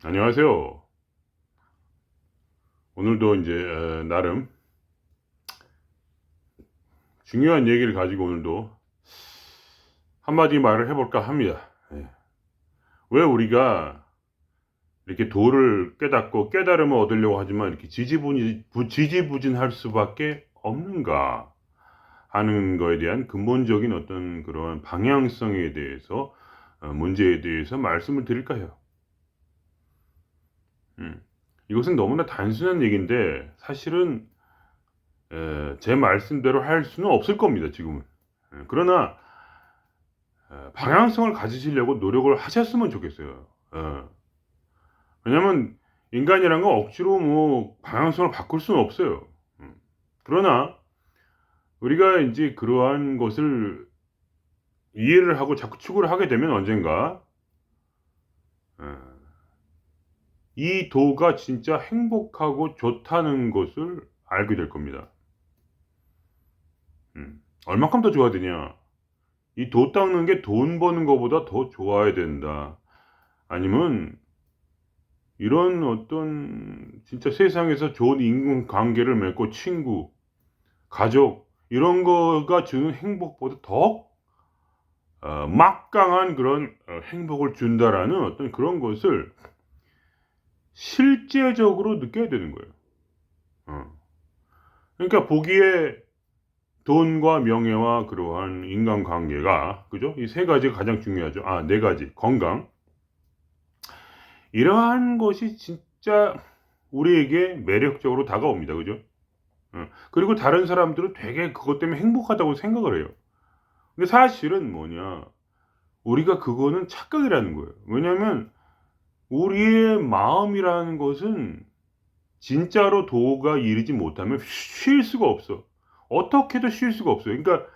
안녕하세요. 오늘도 이제 나름 중요한 얘기를 가지고 오늘도 한마디 말을 해볼까 합니다. 예. 왜 우리가 이렇게 도를 깨닫고 깨달음을 얻으려고 하지만 이렇게 지지부진할 수밖에 없는가 하는 거에 대한 근본적인 어떤 그런 방향성에 대해서 문제에 대해서 말씀을 드릴까 해요. 음. 이것은 너무나 단순한 얘기인데 사실은 제 말씀대로 할 수는 없을 겁니다, 지금은. 그러나 방향성을 가지시려고 노력을 하셨으면 좋겠어요. 왜냐면 인간이란 건 억지로 뭐 방향성을 바꿀 수는 없어요. 음. 그러나 우리가 인제 그러한 것을 이해를 하고 자꾸 추구를 하게 되면 언젠가 어 이 도가 진짜 행복하고 좋다는 것을 알게 될 겁니다. 얼마큼 더 좋아야 되냐. 이 도 닦는 게 돈 버는 거보다 더 좋아야 된다. 아니면 이런 어떤 진짜 세상에서 좋은 인간관계를 맺고 친구, 가족 이런 거가 주는 행복보다 더 막강한 그런 행복을 준다라는 어떤 그런 것을 실제적으로 느껴야 되는 거예요. 어. 그러니까 보기에 돈과 명예와 그러한 인간관계가 그죠? 이 세 가지가 가장 중요하죠. 네 가지. 건강. 이러한 것이 진짜 우리에게 매력적으로 다가옵니다. 그죠? 그리고 다른 사람들은 되게 그것 때문에 행복하다고 생각을 해요. 근데 사실은 뭐냐, 우리가 그거는 착각이라는 거예요. 왜냐하면 우리의 마음이라는 것은 진짜로 도가 이르지 못하면 쉴 수가 없어. 어떻게도 쉴 수가 없어요. 그러니까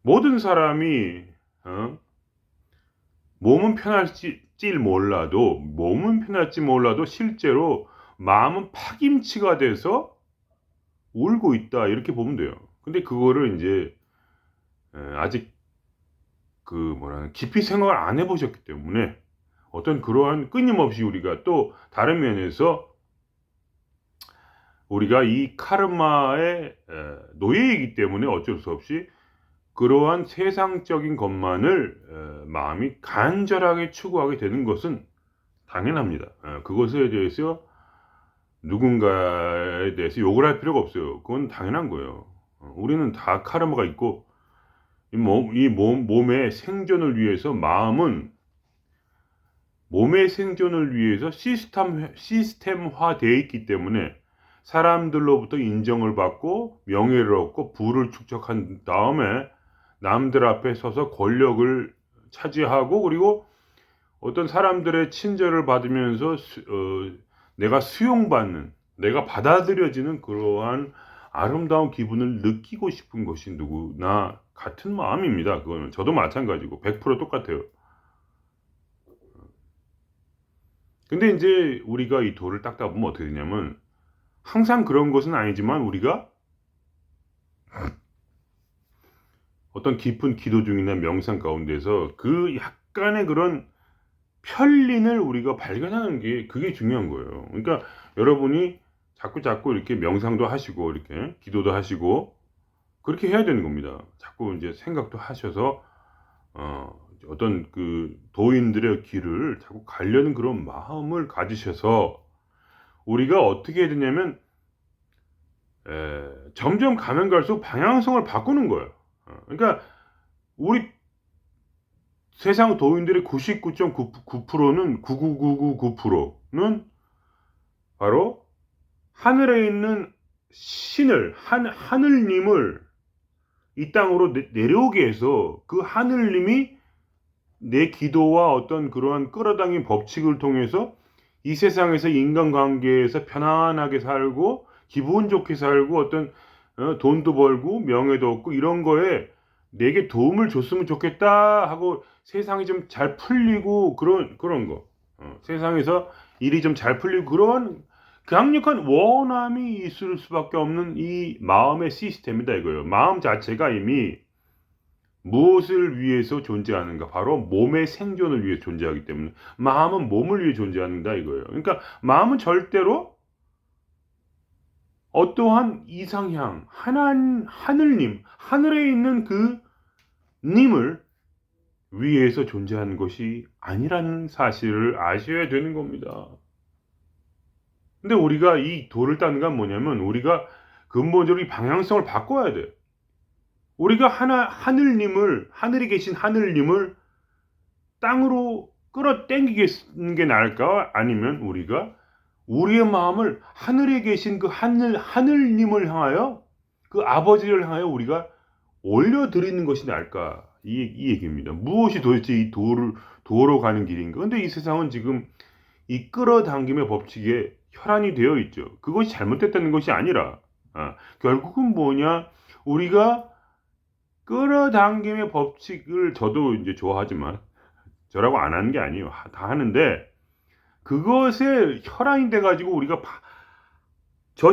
모든 사람이 어 몸은 편할지 몰라도 실제로 마음은 파김치가 돼서 울고 있다 이렇게 보면 돼요. 근데 그거를 인제 아직 깊이 생각을 안 해 보셨기 때문에 어떤 그러한 끊임없이 우리가 또 다른 면에서 우리가 이 카르마의 노예이기 때문에 어쩔 수 없이 그러한 세상적인 것만을 마음이 간절하게 추구하게 되는 것은 당연합니다. 그것에 대해서 누군가에 대해서 욕을 할 필요가 없어요. 그건 당연한 거예요. 우리는 다 카르마가 있고 이 몸의 생존을 위해서 마음은 몸의 생존을 위해서 시스템화되어 있기 때문에 사람들로부터 인정을 받고 명예를 얻고 부를 축적한 다음에 남들 앞에 서서 권력을 차지하고 그리고 어떤 사람들의 친절을 받으면서 내가 수용받는 내가 받아들여지는 그러한 아름다운 기분을 느끼고 싶은 것이 누구나 같은 마음입니다. 그거는 저도 마찬가지고 100% 똑같아요. 근데 인제 우리가 이 돌을 닦다 보면 어떻게 되냐면 항상 그런 것은 아니지만 우리가 어떤 깊은 기도 중이나 명상 가운데서 그 약간의 그런 편린을 우리가 발견하는 게 그게 중요한 거예요. 그러니까 여러분이 자꾸자꾸 이렇게 명상도 하시고 이렇게 기도도 하시고 그렇게 해야 되는 겁니다. 자꾸 인제 생각도 하셔서 어떤 그 도인들의 길을 자꾸 가려는 그런 마음을 가지셔서 우리가 어떻게 해야 되냐면 점점 가면 갈수록 방향성을 바꾸는 거예요. 그러니까 우리 세상 도인들의 99.99%는 99999%는 바로 하늘에 있는 신을 하늘님을 이 땅으로 내려오게 해서 그 하늘님이 내 기도와 어떤 그러한 끌어당긴 법칙을 통해서 이 세상에서 인간관계에서 편안하게 살고 기분 좋게 살고 어떤 돈도 벌고 명예도 얻고 이런 거에 '내게 도움을 줬으면 좋겠다.' 하고 세상이 좀 잘 풀리고 그런 거. 세상에서 일이 좀 잘 풀리고 그런 강력한 원함이 있을 수밖에 없는 이 마음의 시스템이다 이거예요. 마음 자체가 이미 무엇을 위해서 존재하는가? 바로 몸의 생존을 위해 존재하기 때문에 마음은 몸을 위해 존재한다 이거예요. 그러니까 마음은 절대로 어떠한 이상향, 하늘님, 하늘에 있는 그 님을 위해서 존재하는 것이 아니라는 사실을 아셔야 되는 겁니다. 근데 우리가 이 도를 따는 건 뭐냐면 우리가 근본적으로 이 방향성을 바꿔야 돼. 우리가 하늘에 계신 하늘님을 땅으로 끌어당기는 게 나을까? 아니면 우리가 우리의 마음을 하늘에 계신 그 하늘님을 향하여 그 아버지를 향하여 우리가 올려드리는 것이 나을까? 이 얘기입니다. 무엇이 도대체 이 도로 가는 길인가? 근데 이 세상은 지금 이 끌어당김의 법칙에 혈안이 되어 있죠. 그것이 잘못됐다는 것이 아니라, 결국은 뭐냐? 우리가 끌어당김의 법칙을 저도 이제 좋아하지만, 저라고 안 하는 게 아니에요. 다 하는데, 그것에 혈안이 돼가지고 우리가 저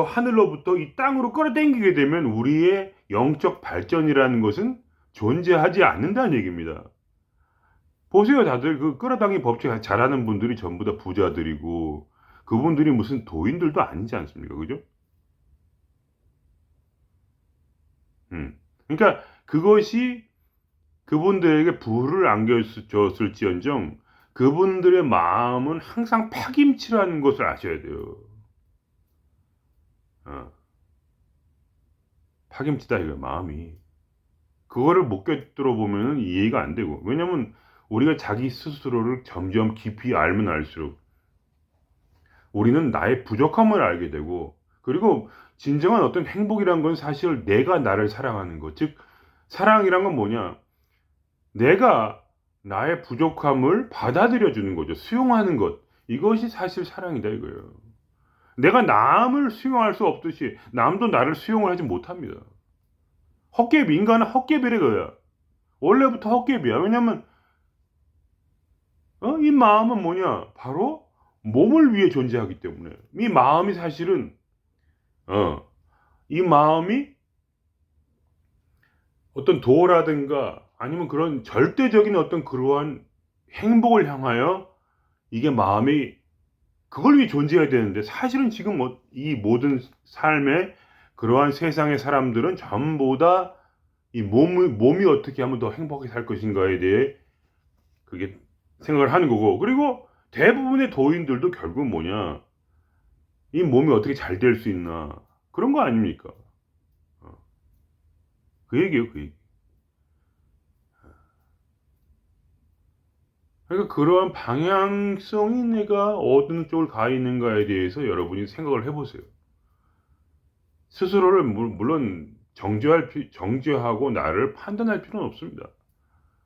하늘로부터 이 땅으로 끌어당기게 되면 우리의 영적 발전이라는 것은 존재하지 않는다는 얘기입니다. 보세요, 다들 그 끌어당김 법칙 잘하는 분들이 전부 다 부자들이고, 그분들이 무슨 도인들도 아니지 않습니까? 그죠? 그러니까 그것이 그분들에게 부를 안겨줬을지언정 그분들의 마음은 항상 파김치라는 것을 아셔야 돼요. 파김치다 이거 마음이. 그거를 못 꿰뚫어 보면은 이해가 안 되고. 왜냐면 우리가 자기 스스로를 점점 깊이 알면 알수록 우리는 나의 부족함을 알게 되고, 그리고 진정한 어떤 행복이란 건 사실 내가 나를 사랑하는 것. 즉 사랑이란 건 뭐냐? 내가 나의 부족함을 받아들여 주는 거죠. 수용하는 것. 이것이 사실 사랑이다 이거예요. 내가 남을 수용할 수 없듯이 남도 나를 수용을 하지 못합니다. 헛개비, 인간은 헛개비래 그야. 원래부터 헛개비야. 왜냐면 이 마음은 뭐냐? 바로 몸을 위해 존재하기 때문에. 이 마음이 사실은 이 마음이 어떤 도라든가 아니면 그런 절대적인 어떤 그러한 행복을 향하여 이게 마음이 그걸 위해 존재해야 되는데, 사실은 지금 이 모든 삶의 그러한 세상의 사람들은 전부 다 이 몸이 어떻게 하면 더 행복하게 살 것인가에 대해 그게 생각을 하는 거고, 그리고 대부분의 도인들도 결국 뭐냐, 이 몸이 어떻게 잘 될 수 있나 그런 거 아닙니까? 그 얘기예요, 그 얘기. 그러니까 그러한 방향성이 내가 어느 쪽을 가 있는가에 대해서 여러분이 생각을 해보세요. 스스로를 물론 정죄하고 나를 판단할 필요는 없습니다.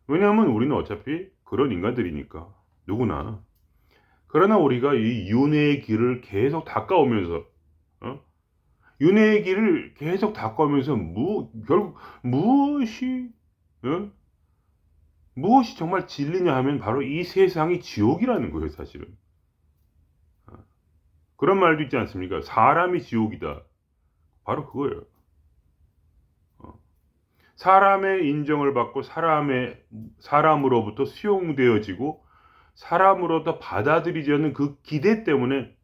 왜냐하면 우리는 어차피 그런 인간들이니까 누구나. 그러나 우리가 이 윤회의 길을 계속 닦아오면서 어? 윤회의 길을 계속 닦아오면서 결국 어? 무엇이 정말 진리냐 하면 바로 이 세상이 지옥이라는 거예요, 사실은. 그런 말도 있지 않습니까? 사람이 지옥이다. 바로 그거예요. 사람의 인정을 받고 사람으로부터 수용되어지고 사람으로부터 받아들이지 않는 그 기대 때문에,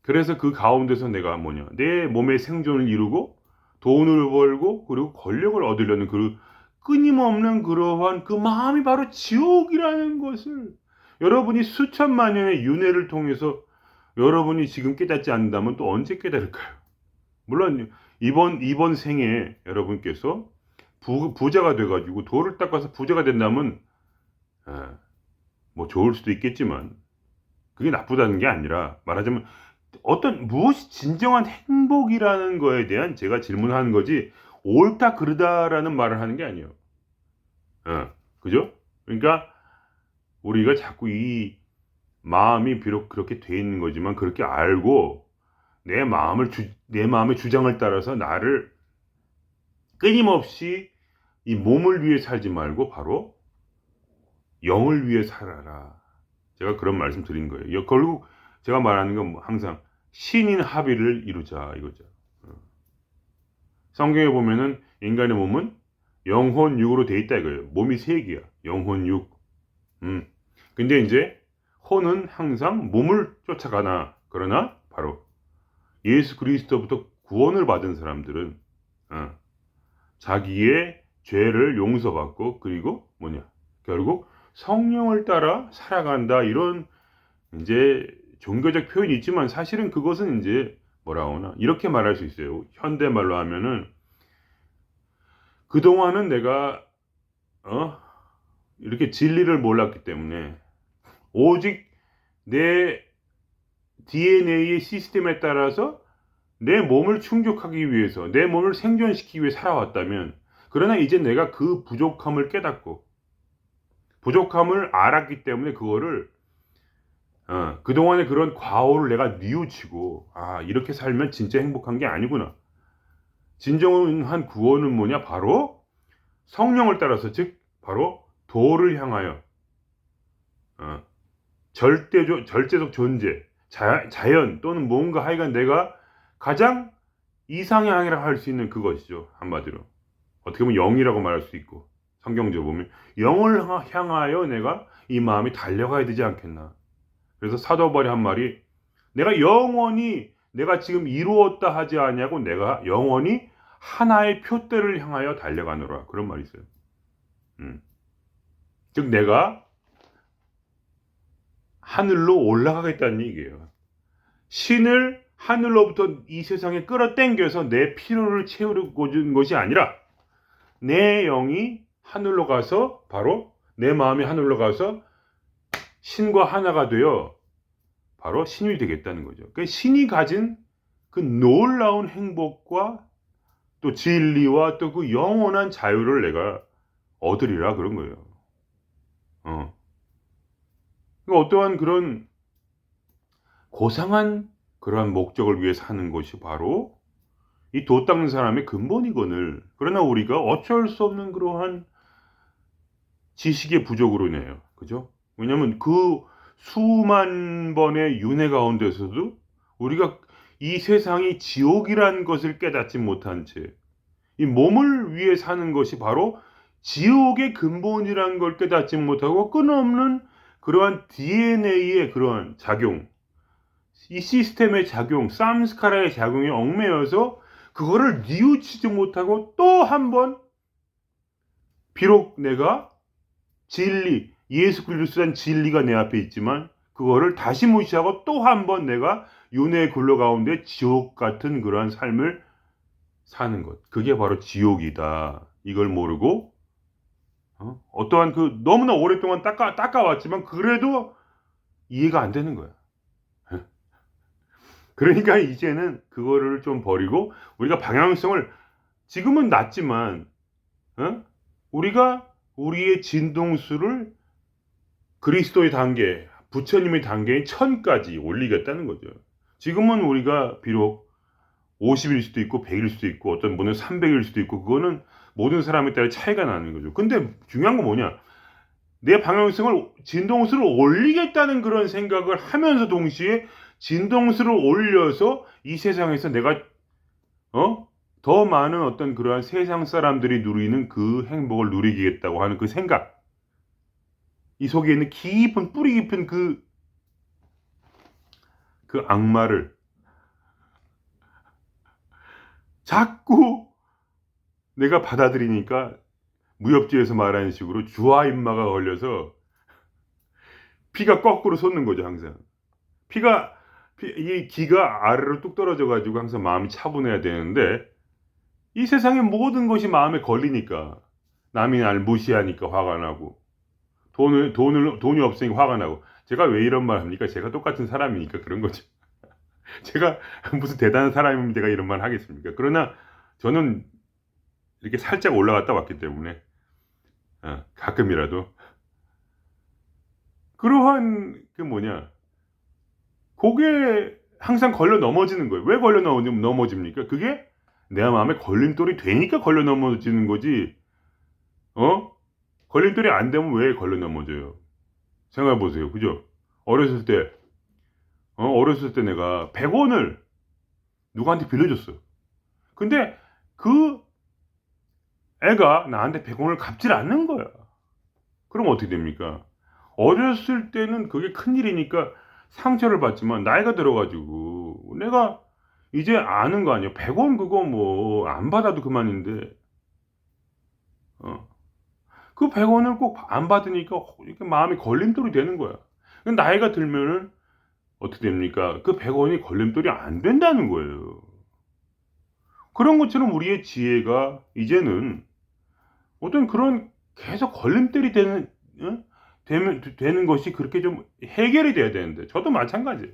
그래서 그 가운데서 내가 뭐냐, 내 몸의 생존을 이루고 돈을 벌고 그리고 권력을 얻으려는 그 끊임없는 그러한 그 마음이 바로 지옥이라는 것을 여러분이 수천만 년의 윤회를 통해서 여러분이 지금 깨닫지 않는다면 또 언제 깨달을까요? 물론 이번 생에 여러분께서 부자가 돼가지고 도를 닦아서 부자가 된다면 뭐 좋을 수도 있겠지만 그게 나쁘다는 게 아니라, 말하자면 무엇이 진정한 행복이라는 거에 대한 제가 질문하는 거지 옳다 그르다라는 말을 하는 게 아니에요. 그죠? 그러니까 우리가 자꾸 이 마음이 비록 그렇게 돼 있는 거지만 그렇게 알고 내 마음의 주장을 따라서 나를 끊임없이 이 몸을 위해 살지 말고 바로 영을 위해 살아라. 제가 그런 말씀 드린 거예요. 결국 제가 말하는 건 항상 신인 합의를 이루자 이거죠. 성경에 보면은 인간의 몸은 영혼 육으로 돼 있다 이거예요. 몸이 세 개야. 영혼 육. 근데 이제 혼은 항상 몸을 쫓아가나 그러나 바로 예수 그리스도부터 구원을 받은 사람들은 자기의 죄를 용서받고 그리고 뭐냐 결국 성령을 따라 살아간다 이런 이제 종교적 표현이 있지만 사실은 그것은 이제 뭐라 하나 이렇게 말할 수 있어요. 현대말로 하면은 그동안은 내가 이렇게 진리를 몰랐기 때문에 오직 내 DNA의 시스템에 따라서 내 몸을 충족하기 위해서 내 몸을 생존시키기 위해 살아왔다면 그러나 이제 내가 그 부족함을 깨닫고 부족함을 알았기 때문에 그거를 그동안의 그런 과오를 내가 뉘우치고 이렇게 살면 진짜 행복한 게 아니구나. 진정한 구원은 뭐냐? 바로 성령을 따라서 즉 바로 도를 향하여 절대적 존재 자연 또는 뭔가 하여간 내가 가장 이상향이라 할 수 있는 그것이죠. 한마디로 어떻게 보면 영이라고 말할 수 있고 성경적으로 보면 영을 향하여 내가 이 마음이 달려가야 되지 않겠나. 그래서 사도 바울이 한 말이 내가 영원히 내가 지금 이루었다 하지 않냐고 내가 영원히 하나의 표대를 향하여 달려가노라 그런 말이 있어요. 즉 내가 하늘로 올라가겠다는 얘기예요. 신을 하늘로부터 이 세상에 끌어당겨서 내 필요를 채우려고 준 것이 아니라 내 영이 하늘로 가서 바로 내 마음이 하늘로 가서 신과 하나가 되어 바로 신이 되겠다는 거죠. 그러니까 신이 가진 그 놀라운 행복과 또 진리와 또 그 영원한 자유를 내가 얻으리라 그런 거예요. 그러니까 어떠한 그런 고상한 그러한 목적을 위해 사는 것이 바로 이 도 닦는 사람의 근본이거늘. 그러나 우리가 어쩔 수 없는 그러한 지식의 부족으로 인해요. 그죠? 왜냐면 그 수만 번의 윤회 가운데서도 우리가 이 세상이 지옥이란 것을 깨닫지 못한 채 이 몸을 위해 사는 것이 바로 지옥의 근본이란 걸 깨닫지 못하고 끊임없는 그러한 DNA의 그러한 작용, 이 시스템의 작용, 삼스카라의 작용에 얽매여서 그거를 뉘우치지 못하고 또 한 번 비록 내가 진리, 예수 그리스도란 진리가 내 앞에 있지만 그거를 다시 무시하고 또 한 번 내가 윤회의 굴러 가운데 지옥 같은 그러한 삶을 사는 것. 그게 바로 지옥이다. 이걸 모르고 어떠한 그 너무나 오랫동안 닦아왔지만 그래도 이해가 안 되는 거야. 그러니까 이제는 그거를 좀 버리고 우리가 방향성을 지금은 낮지만 우리가 우리의 진동수를 그리스도의 단계, 부처님의 단계인 1000까지 올리겠다는 거죠. 지금은 우리가 비록 50일 수도 있고 100일 수도 있고 어떤 분은 300일 수도 있고 그거는 모든 사람에 따라 차이가 나는 거죠. 근데 중요한 건 뭐냐? 내 방향성을 진동수를 올리겠다는 그런 생각을 하면서 동시에 진동수를 올려서 이 세상에서 내가 더 많은 어떤 그러한 세상 사람들이 누리는 그 행복을 누리겠다고 하는 그 생각, 이 속에 있는 깊은 뿌리 깊은 그 악마를 자꾸 내가 받아들이니까 무협지에서 말하는 식으로 주화인마가 걸려서 피가 거꾸로 솟는 거죠. 항상 이 기가 아래로 뚝 떨어져 가지고 항상 마음이 차분해야 되는데 이 세상의 모든 것이 마음에 걸리니까 남이 날 무시하니까 화가 나고 돈이 없으니까 화가 나고 제가 왜 이런 말 합니까? 제가 똑같은 사람이니까 그런 거죠. 제가 무슨 대단한 사람이면 제가 이런 말 하겠습니까? 그러나 저는 이렇게 살짝 올라갔다 왔기 때문에 가끔이라도 그러한 그게 항상 걸려 넘어지는 거예요. 왜 걸려 넘어집니까? 그게 내 마음에 걸림돌이 되니까 걸려 넘어지는 거지. 걸림돌이 안 되면 왜 걸려 넘어져요? 생각해 보세요. 그죠? 어렸을 때 내가 100원을 누구한테 빌려줬어. 근데 그 애가 나한테 100원을 갚질 않는 거야. 그럼 어떻게 됩니까? 어렸을 때는 그게 큰일이니까 상처를 받지만 나이가 들어 가지고 내가 이제 아는 거 아니야. 100원 그거 뭐 안 받아도 그만인데 어 그 100원을 꼭 안 받으니까 이렇게 마음이 걸림돌이 되는 거야. 나이가 들면은 어떻게 됩니까? 그 100원이 걸림돌이 안 된다는 거예요. 그런 것처럼 우리의 지혜가 이제는 어떤 그런 계속 걸림돌이 되는 되는 것이 그렇게 좀 해결이 돼야 되는데 저도 마찬가지예요.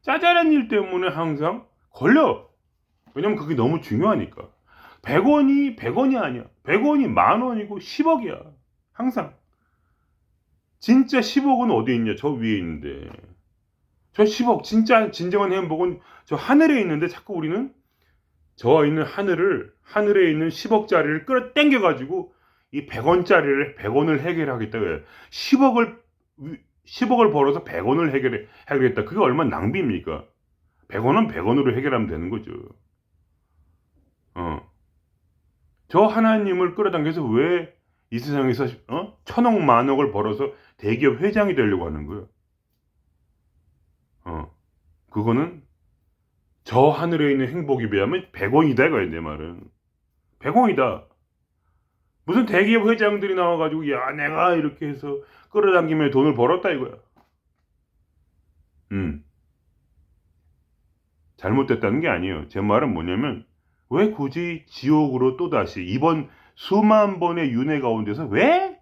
짜잘한 일 때문에 항상 걸려. 왜냐면 그게 너무 중요하니까. 100원이 100원이 아니야. 100원이 만 원이고 10억이야. 항상. 진짜 10억은 어디 있냐? 저 위에 있는데. 저 10억 진짜 진정한 행복은 저 하늘에 있는데 자꾸 우리는 저 있는 하늘에 있는 10억짜리를 끌어당겨 가지고 이 100원짜리를 100원을 해결하겠다 그래. 10억을 벌어서 100원을 해결했다. 그게 얼마나 낭비입니까? 100원은 100원으로 해결하면 되는 거죠. 저 하나님을 끌어당겨서 왜 이 세상에서 1000억 만억을 벌어서 대기업 회장이 되려고 하는 거예요? 그거는 저 하늘에 있는 행복에 비하면 100원이다 이거야 내 말은. 100원이다. 무슨 대기업 회장들이 나와가지고 야 내가 이렇게 해서 끌어당기며 돈을 벌었다 이거야. 잘못됐다는 게 아니에요. 제 말은 뭐냐면 왜 굳이 지옥으로 또다시 이번 수만 번의 윤회 가운데서 왜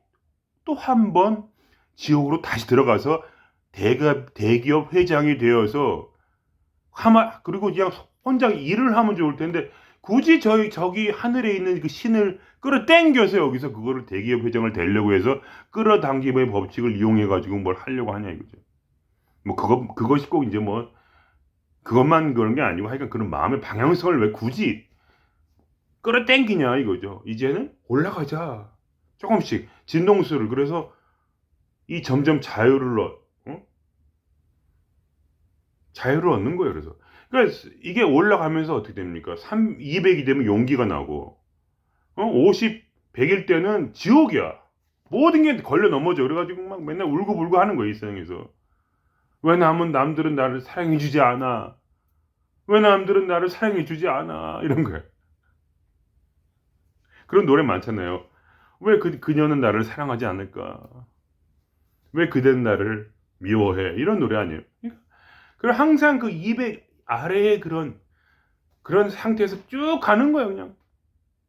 또 한 번 지옥으로 다시 들어가서 대기업 회장이 되어서 그리고 그냥 혼자 일을 하면 좋을 텐데 굳이 저기 하늘에 있는 그 신을 끌어당겨서 여기서 그거를 대기업 회장을 되려고 해서 끌어당김의 법칙을 이용해 가지고 뭘 하려고 하냐 이거죠. 뭐 그것이 꼭 이제 뭐 그것만 그런 게 아니고 하여간 그런 마음의 방향성을 왜 굳이 끌어당기냐 이거죠. 이제는 올라가자. 조금씩 진동수를 그래서 이 점점 자유를 얻는 거예요. 그래서 그러니까 이게 올라가면서 어떻게 됩니까? 200이 되면 용기가 나고 50, 100일 때는 지옥이야. 모든 게 걸려 넘어져. 그래가지고 막 맨날 울고불고 하는 거예요. 이 세상에서. 왜 남들은 나를 사랑해주지 않아? 왜 남들은 나를 사랑해주지 않아? 이런 거예요. 그런 노래 많잖아요. 왜 그녀는 나를 사랑하지 않을까? 왜 그대는 나를 미워해? 이런 노래 아니에요. 그리고 항상 그 200 아래의 그런 상태에서 쭉 가는 거예요, 그냥.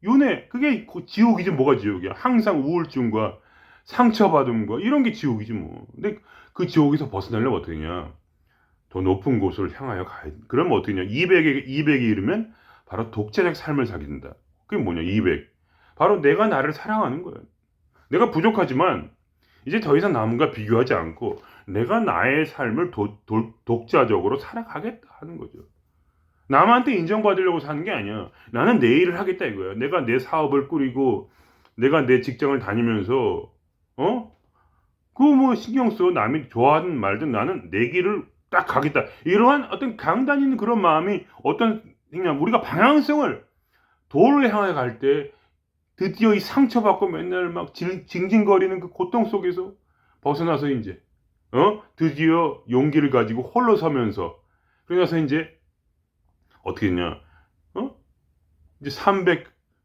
윤회. 그게 지옥이지, 뭐가 지옥이야. 항상 우울증과 상처받음과 이런 게 지옥이지, 뭐. 근데 그 지옥에서 벗어나려면 어떻게 하냐. 더 높은 곳을 향하여 가야 돼. 그러면 어떻게 하냐. 200이 이르면 바로 독자적 삶을 살긴다. 그게 뭐냐, 200. 바로 내가 나를 사랑하는 거예요. 내가 부족하지만 이제 더 이상 남과 비교하지 않고 내가 나의 삶을 독자적으로 살아가겠다 하는 거죠. 남한테 인정받으려고 사는 게 아니야. 나는 내 일을 하겠다 이거야. 내가 내 사업을 꾸리고 내가 내 직장을 다니면서 그거 뭐 신경 써. 남이 좋아하든 말든 나는 내 길을 딱 가겠다. 이러한 어떤 강단 있는 그런 마음이 어떤 그냥 우리가 방향성을 도를 향해 갈 때 드디어 이 상처받고 맨날 막 징징거리는 그 고통 속에서 벗어나서 이제 드디어 용기를 가지고 홀로 서면서 그래서 이제 어떻게 했냐 이제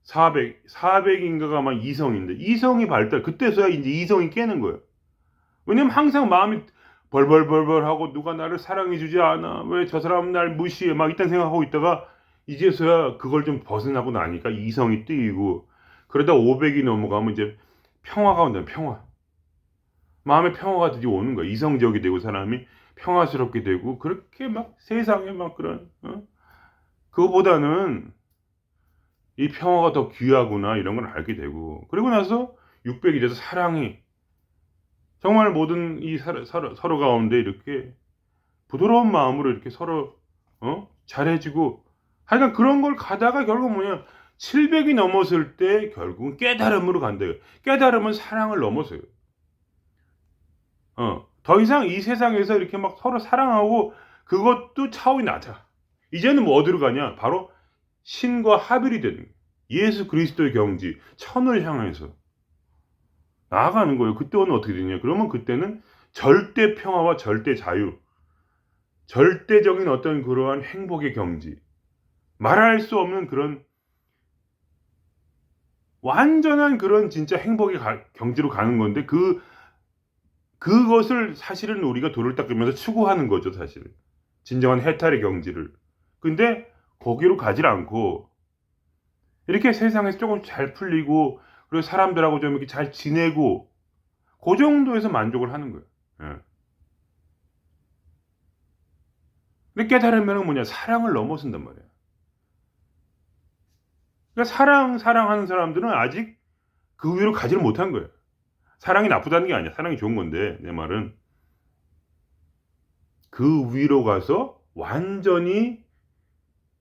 400인가가 막 이성인데 이성이 발달 그때서야 이제 이성이 깨는 거예요. 왜냐면 항상 마음이 벌벌벌벌 하고 누가 나를 사랑해주지 않아 왜 저 사람은 날 무시해 막 이딴 생각하고 있다가 이제서야 그걸 좀 벗어나고 나니까 이성이 뜨이고 그러다 500이 넘어가면 이제 평화가 온다. 평화. 마음의 평화가 드디어 오는 거야. 이성적이 되고 사람이 평화스럽게 되고 그렇게 막 세상에 막 그런 그거보다는 이 평화가 더 귀하구나 이런 걸 알게 되고 그리고 나서 600이 돼서 사랑이 정말 모든 이 서로 가운데 이렇게 부드러운 마음으로 이렇게 서로 잘해주고 하여간 그런 걸 가다가 결국 뭐냐 700이 넘었을 때 결국은 깨달음으로 간대요. 깨달음은 사랑을 넘어서요. 더 이상 이 세상에서 이렇게 막 서로 사랑하고 그것도 차원이 낮아. 이제는 뭐 어디로 가냐? 바로 신과 하빌이 되는 거예요. 예수 그리스도의 경지, 천을 향해서 나아가는 거예요. 그때는 어떻게 되냐? 그러면 그때는 절대 평화와 절대 자유, 절대적인 어떤 그러한 행복의 경지, 말할 수 없는 그런 완전한 그런 진짜 행복의 경지로 가는 건데 그것을 사실은 우리가 돌을 닦으면서 추구하는 거죠, 사실은. 진정한 해탈의 경지를. 근데 거기로 가질 않고 이렇게 세상에서 조금 잘 풀리고 그리고 사람들하고 좀 이렇게 잘 지내고 그 정도에서 만족을 하는 거예요. 예. 근데 깨달으면 뭐냐? 사랑을 넘어선단 말이에요. 그러니까 사랑하는 사람들은 아직 그 위로 가지를 못한 거예요. 사랑이 나쁘다는 게 아니야. 사랑이 좋은 건데 내 말은 그 위로 가서 완전히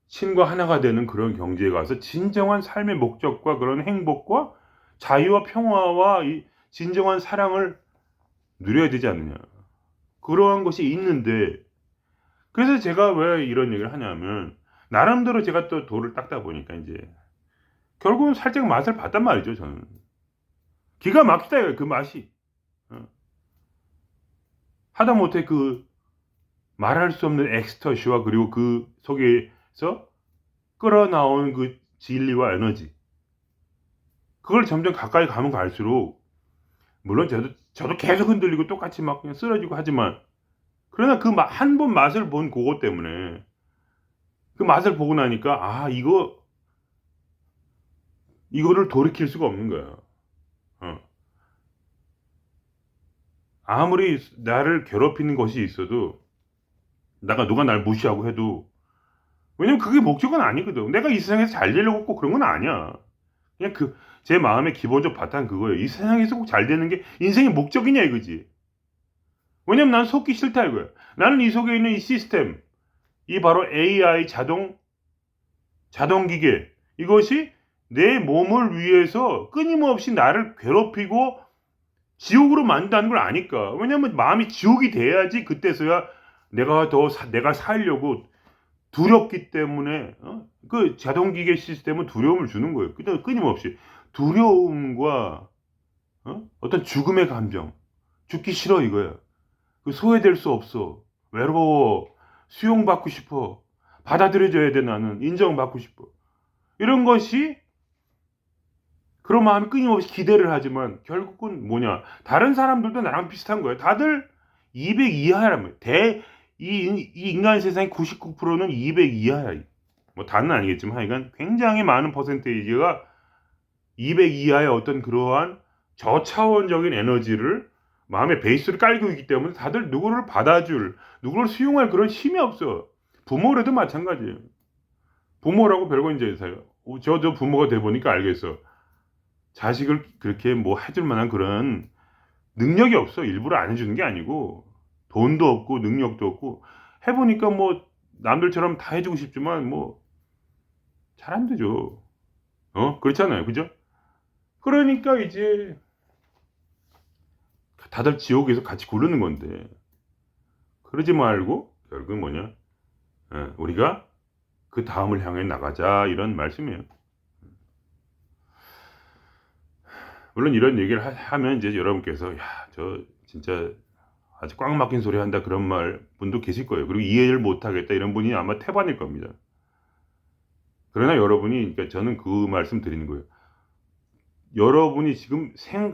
신과 하나가 되는 그런 경지에 가서 진정한 삶의 목적과 그런 행복과 자유와 평화와 이 진정한 사랑을 누려야 되지 않느냐. 그러한 것이 있는데 그래서 제가 왜 이런 얘기를 하냐면 나름대로 제가 또 돌을 닦다 보니까 인제 결국은 살짝 맛을 봤단 말이죠, 저는. 기가 막히다 이거예요, 그 맛이. 어. 하다못해 그 말할 수 없는 엑스터시와 그리고 그 속에서 끌어나오는 그 진리와 에너지. 그걸 점점 가까이 가면 갈수록 물론 저도 계속 흔들리고 똑같이 막 그냥 쓰러지고 하지만 그러나 그 맛 한 번 맛을 본 고거 때문에 그 맛을 보고 나니까 '아 이거를 돌이킬 수가 없는 거야.' 어. 아무리 나를 괴롭히는 것이 있어도 누가 날 무시하고 해도 왜냐면 그게 목적은 아니거든. 내가 이 세상에서 잘 되려고 꼭 그런 건 아니야. 그냥 제 마음의 기본적 바탕은 그거예요. '이 세상에서 꼭 잘 되는 게 인생의 목적이냐.' 이거지. 왜냐면 난 속기 싫다 이거야. 나는 이 속에 있는 이 시스템, 이 바로 AI 자동 기계 이것이 내 몸을 위해서 끊임없이 나를 괴롭히고 지옥으로 만든다는 걸 아니까. 왜냐면 마음이 지옥이 돼야지 그때서야 내가 살려고 두렵기 때문에 그 자동 기계 시스템은 두려움을 주는 거예요. 끊임없이 두려움과 어떤 죽음의 감정, 죽기 싫어 이거야. 그 소외될 수 없어. 외로워. 수용받고 싶어. 받아들여져야 돼 나는. 인정받고 싶어. 이런 것이 그런 마음이 끊임없이 기대를 하지만 결국은 뭐냐? 다른 사람들도 나랑 비슷한 거예요. 다들 200 이하란 말이에요. 이 인간 세상의 99%는 200 이하야. 뭐 다는 아니겠지만 하여간 굉장히 많은 퍼센테이지가 200 이하의 어떤 그러한 저차원적인 에너지를 마음의 베이스를 깔고 있기 때문에 다들 누구를 받아줄, 누구를 수용할 그런 힘이 없어. 부모라도 마찬가지예요. 부모라고 별거 인제 저도 부모가 돼 보니까 알겠어. 자식을 그렇게 뭐 해줄 만한 그런 능력이 없어. 일부러 안 해주는 게 아니고 돈도 없고 능력도 없고 해 보니까 뭐 남들처럼 다 해주고 싶지만 뭐 잘 안 되죠. 그렇잖아요. 그죠? 그러니까 이제 다들 지옥에서 같이 구르는 건데 그러지 말고 결국은 뭐냐? 우리가 그다음을 향해 나가자 이런 말씀이에요. 물론 이런 얘기를 하면 이제 여러분께서 "야 저 진짜 아주 꽉 막힌 소리 한다." 그런 분도 계실 거예요. 그리고 "이해를 못 하겠다." 이런 분이 아마 태반일 겁니다. 그러나 여러분이 그러니까 저는 그 말씀 드리는 거예요. 여러분이 지금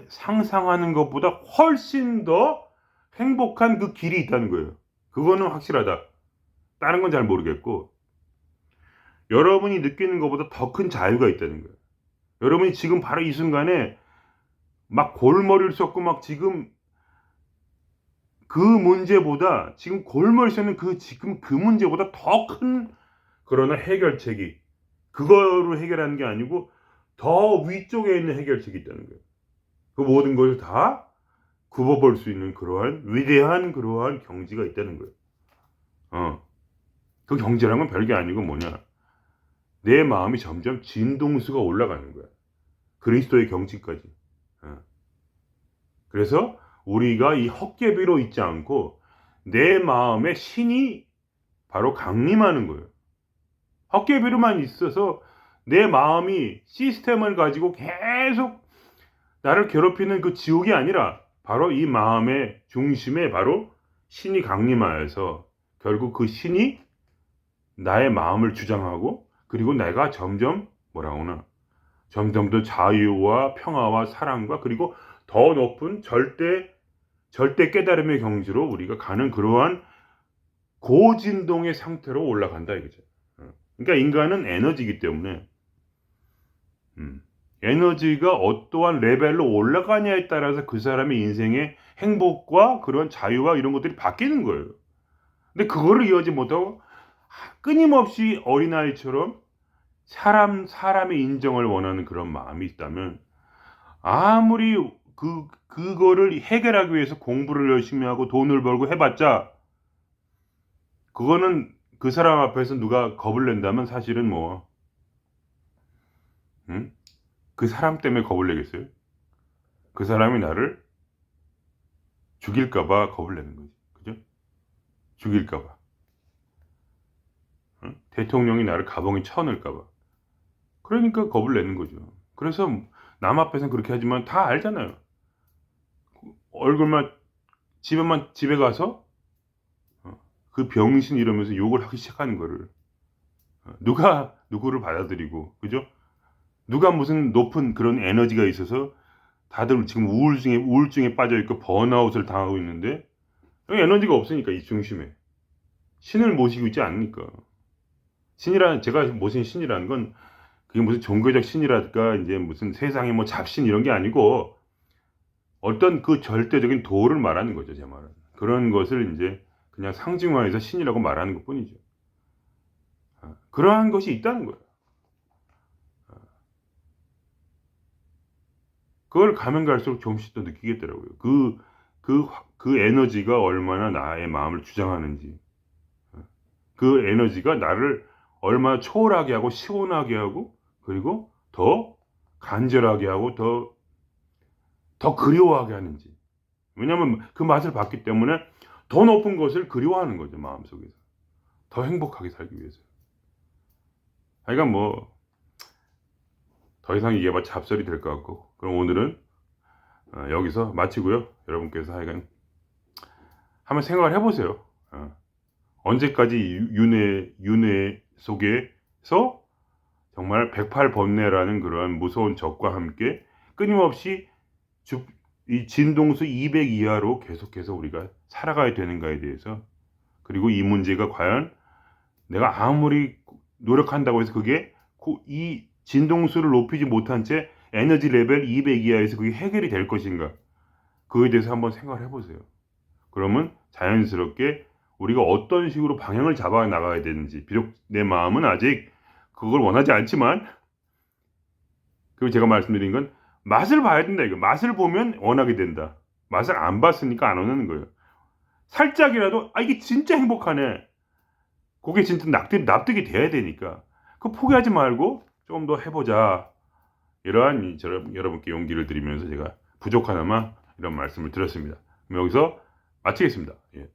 상상하는 것보다 훨씬 더 행복한 그 길이 있다는 거예요. 그거는 확실하다. 다른 건 잘 모르겠고 여러분이 느끼는 것보다 더 큰 자유가 있다는 거예요. 여러분이 지금 바로 이 순간에 막 골머리를 썩고 막 지금 그 문제보다 지금 골머리 썩는 지금 그 문제보다 더 큰 그러나 해결책이 그거로 해결하는 게 아니고 더 위쪽에 있는 해결책이 있다는 거예요. 그 모든 것을 다 굽어 볼 수 있는 그러한 위대한 그러한 경지가 있다는 거예요. 그 경지라는 건 별게 아니고 뭐냐? 내 마음이 점점 진동수가 올라가는 거야. 그리스도의 경지까지. 그래서 우리가 이 헛개비로 있지 않고 내 마음에 신이 바로 강림하는 거예요. 헛개비로만 있어서 내 마음이 시스템을 가지고 계속 나를 괴롭히는 그 지옥이 아니라 바로 이 마음의 중심에 바로 신이 강림하여서 결국 그 신이 나의 마음을 주장하고 그리고 내가 점점 뭐라고 하나 점점 더 자유와 평화와 사랑과 그리고 더 높은 절대 깨달음의 경지로 우리가 가는 그러한 고진동의 상태로 올라간다 이거죠. 그러니까 인간은 에너지이기 때문에 에너지가 어떠한 레벨로 올라가냐에 따라서 그 사람의 인생의 행복과 그런 자유와 이런 것들이 바뀌는 거예요. 근데 그거를 이해하지 못하고 끊임없이 어린아이처럼 사람의 인정을 원하는 그런 마음이 있다면 아무리 그거를 해결하기 위해서 공부를 열심히 하고 돈을 벌고 해봤자 그거는 그 사람 앞에서 누가 겁을 낸다면 사실은 뭐 그 사람 때문에 겁을 내겠어요? 그 사람이 나를 죽일까봐 겁을 내는 거지. 그죠? 죽일까봐. 대통령이 나를 가봉에 쳐넣을까봐. 그러니까 겁을 내는 거죠. 그래서 남 앞에서는 그렇게 하지만 다 알잖아요. 얼굴만 집에 가서 그 병신 이러면서 욕을 하기 시작하는 거를 누가 누구를 받아들이고 그죠? 누가 무슨 높은 그런 에너지가 있어서 다들 지금 우울증에 빠져 있고 번아웃을 당하고 있는데 에너지가 없으니까 이 중심에 신을 모시고 있지 않으니까 제가 모신 신이라는 건 그게 무슨 종교적 신이랄까 이제 무슨 세상에 뭐 잡신 이런 게 아니고 어떤 그 절대적인 도를 말하는 거죠 제 말은 그런 것을 이제 그냥 상징화해서 신이라고 말하는 것 뿐이죠. 그러한 것이 있다는 거예요. 그걸 가면 갈수록 조금씩 더 느끼겠더라고요. 그 에너지가 얼마나 나의 마음을 주장하는지. 그 에너지가 나를 얼마나 초월하게 하고 시원하게 하고 그리고 더 간절하게 하고 더 그리워하게 하는지. 왜냐하면 그 맛을 봤기 때문에 더 높은 것을 그리워하는 거죠. 마음속에서. 더 행복하게 살기 위해서. 하여간 뭐 더 이상 얘기해봐 잡설이 될 것 같고 그럼 오늘은 여기서 마치고요. 여러분께서 하여간 한번 생각을 해보세요. 언제까지 윤회 속에서 정말 108번뇌라는 그런 무서운 적과 함께 끊임없이 이 진동수 200 이하로 계속해서 우리가 살아가야 되는가에 대해서 그리고 이 문제가 과연 내가 아무리 노력한다고 해서 그게 이 진동수를 높이지 못한 채 에너지 레벨 200 이하에서 그게 해결이 될 것인가 그거에 대해서 한번 생각을 해보세요. 그러면 자연스럽게 우리가 어떤 식으로 방향을 잡아 나가야 되는지 비록 내 마음은 아직 그걸 원하지 않지만 그리고 제가 말씀드린 건 맛을 봐야 된다 이거 맛을 보면 원하게 된다 맛을 안 봤으니까 안 원하는 거예요. 살짝이라도 이게 진짜 행복하네 그게 진짜 납득이 돼야 되니까 그거 포기하지 말고 좀 더 해보자 이러한 여러분께 용기를 드리면서 제가 부족하나마 이런 말씀을 드렸습니다. 그럼 여기서 마치겠습니다. 예.